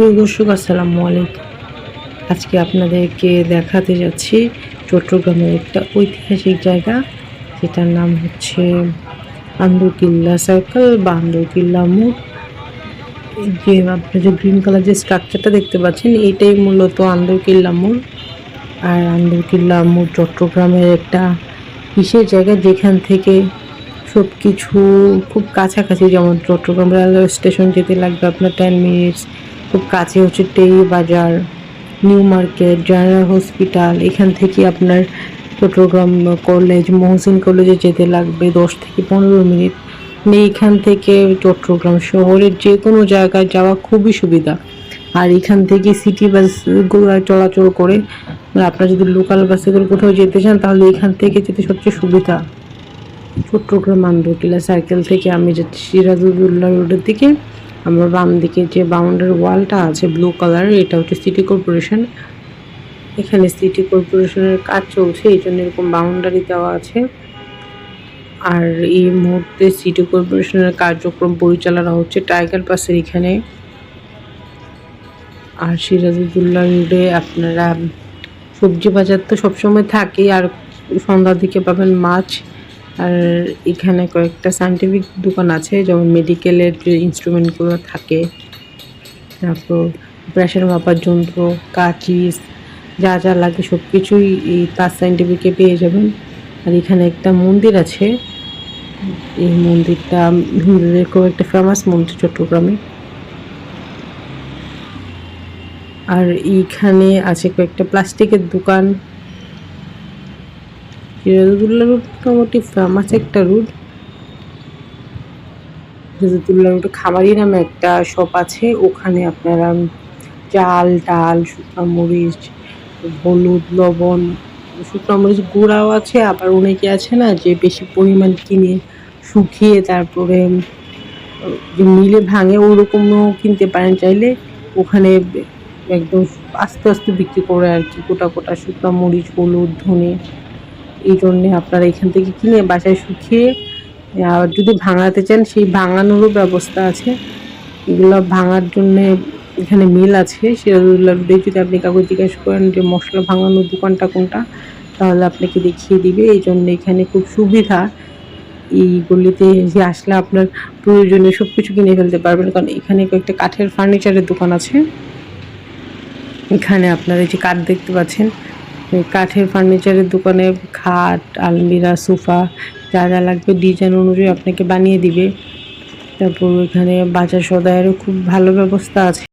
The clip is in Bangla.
প্রিয় দর্শক, আসসালামু আলাইকুম। আজকে আপনাদেরকে দেখাতে যাচ্ছি চট্টগ্রামের একটা ঐতিহাসিক জায়গা, যেটার নাম হচ্ছে আন্দরকিল্লা সার্কেল বা আন্দরকিল্লা মোড়। যে আপনার যে গ্রিন কালার যে স্ট্রাকচারটা দেখতে পাচ্ছেন, এটাই মূলত আন্দরকিল্লা মোড়। আর আন্দরকিল্লা মোড় চট্টগ্রামের একটা বিশেষ জায়গা, যেখান থেকে সব কিছু খুব কাছাকাছি। যেমন চট্টগ্রাম রেলওয়ে স্টেশন যেতে লাগবে আপনার 10 মিনিটস। খুব কাছে হচ্ছে টেরি বাজার, নিউ মার্কেট, জেনারেল হসপিটাল। এখান থেকে আপনার চট্টগ্রাম কলেজ, মহসিন কলেজে যেতে লাগবে 10 থেকে 15 মিনিট। মানে এখান থেকে চট্টগ্রাম শহরের যে কোনো জায়গায় যাওয়া খুবই সুবিধা। আর এখান থেকে সিটি বাসগুলো চলাচল করে। আপনারা যদি লোকাল বাসে করে কোথাও যেতে চান, তাহলে এখান থেকে যেতে সবচেয়ে সুবিধা। চট্টগ্রাম আন্দরকিল্লা সার্কেল থেকে আমি যাচ্ছি সিরাজুদ্দৌলা রোডের দিকে। আমার বাম দিকে যে বাউন্ডারি ওয়ালটা আছে ব্লু কালার, এটা হচ্ছে সিটি কর্পোরেশন। এখানে সিটি কর্পোরেশনের কাজ চলছে, এই জন্য এরকম বাউন্ডারি দেওয়া আছে। আর এই মুহূর্তে সিটি কর্পোরেশনের কার্যক্রম পরিচালনা হচ্ছে টাইগার পাসের এখানে। আর সিরাজুদ্দৌলা রোডে আপনারা সবজি বাজার তো সবসময় থাকে, আর সন্ধ্যার দিকে পাবেন মাছ। আর এখানে কয়েকটা সায়েন্টিফিক দোকান আছে, যেমন মেডিকেলের যে ইনস্ট্রুমেন্টগুলো থাকে, তারপর প্রেশার মাপার যন্ত্র, কাঁচি, যা যা লাগে সব কিছুই এই তাজ সায়েন্টিফিকে পেয়ে যাবেন। আর এখানে একটা মন্দির আছে, এই মন্দিরটা হিন্দুদের খুব একটা ফেমাস মন্দির চট্টগ্রামে। আর এইখানে আছে কয়েকটা প্লাস্টিকের দোকান। সিরাজুদ্দৌলা রোড মোটামুটি ফেমাস একটা রোড। সিরাজুদ্দৌলা রোডে খামারি নামে একটা শপ আছে, ওখানে আপনারা চাল, ডাল, শুকনো মরিচ, হলুদ, লবণ, শুকনো মরিচ গুঁড়াও আছে। আবার অনেকে আছে না, যে বেশি পরিমাণ কিনে শুকিয়ে তারপরে যে মিলে ভাঙে, ওরকমও কিনতে পারেন চাইলে। ওখানে একদম আস্তে আস্তে বিক্রি করে আর কি, গোটা গোটা শুকনো মরিচ, হলুদ, ধনে। এই জন্যে আপনারা এখান থেকে কিনে বাসায় শুকিয়ে, আর যদি ভাঙাতে চান সেই ভাঙানোরও ব্যবস্থা আছে। এগুলো ভাঙার জন্যে এখানে মিল আছে সিরাজুদ্দৌলা রোডে। যদি আপনি কাউকে জিজ্ঞেস করেন যে মশলা ভাঙানোর দোকানটা কোনটা, তাহলে আপনাকে দেখিয়ে দিবে। এই জন্য এখানে খুব সুবিধা। এই গলিতে যে আসলে আপনার প্রয়োজনীয় সব কিছু কিনে ফেলতে পারবেন, কারণ এখানে কয়েকটা কাঠের ফার্নিচারের দোকান আছে। এখানে আপনারা যে কাঠ দেখতে পাচ্ছেন, কাঠের ফার্নিচারের দোকানে খাট, আলমিরা, সোফা যা যা লাগবে ডিজাইন অনুযায়ী আপনাকে বানিয়ে দিবে। তারপর এখানে বাজার সদাইয়েরও খুব ভালো ব্যবস্থা আছে।